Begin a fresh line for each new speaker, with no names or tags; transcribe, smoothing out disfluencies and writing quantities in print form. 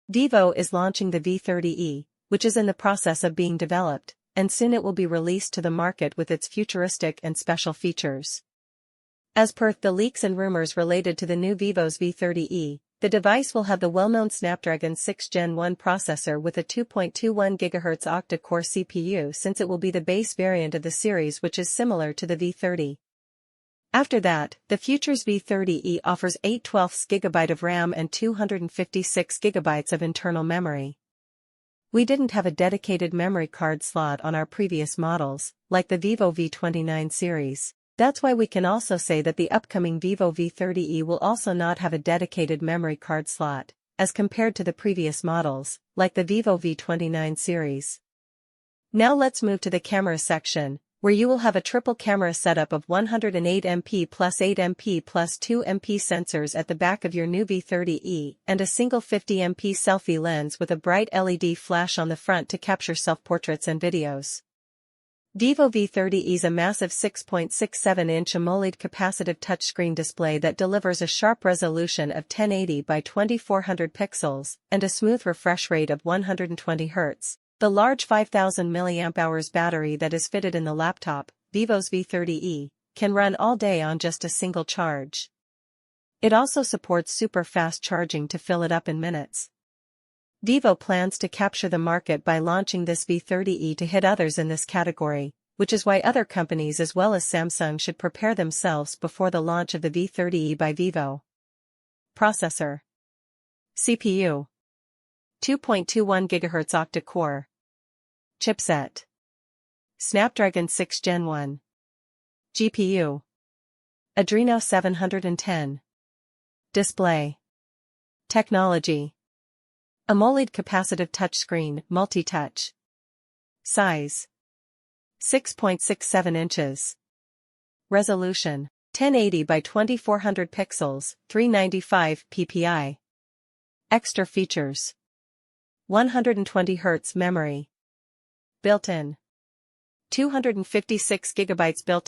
Vivo is launching the V30e, which is in the process of being developed, and soon it will be released to the market with its futuristic and special features. As per the leaks and rumors related to the new Vivo's V30e, the device will have the well-known Snapdragon 6 Gen 1 processor with a 2.21 GHz octa-core CPU, since it will be the base variant of the series, which is similar to the V30. After that, the future's V30e offers 8/12 GB of RAM and 256 GB of internal memory. We didn't have a dedicated memory card slot on our previous models, like the Vivo V29 series. That's why we can also say that the upcoming Vivo V30e will also not have a dedicated memory card slot, as compared to the previous models, like the Vivo V29 series. Now let's move to the camera section, where you will have a triple camera setup of 108MP plus 8MP plus 2MP sensors at the back of your new V30e, and a single 50MP selfie lens with a bright LED flash on the front to capture self-portraits and videos. Vivo V30e is a massive 6.67-inch AMOLED capacitive touchscreen display that delivers a sharp resolution of 1080 by 2400 pixels and a smooth refresh rate of 120 Hz. The large 5000 mAh battery that is fitted in the laptop, Vivo's V30e, can run all day on just a single charge. It also supports super fast charging to fill it up in minutes. Vivo plans to capture the market by launching this V30e to hit others in this category, which is why other companies as well as Samsung should prepare themselves before the launch of the V30e by Vivo. Processor. CPU. 2.21 GHz octa-core. Chipset. Snapdragon 6 Gen 1. GPU. Adreno 710. Display. Technology. AMOLED capacitive touchscreen, multi-touch. Size. 6.67 inches. Resolution. 1080 by 2400 pixels, 395 ppi. Extra features. 120 Hz memory. Built-in. 256 GB built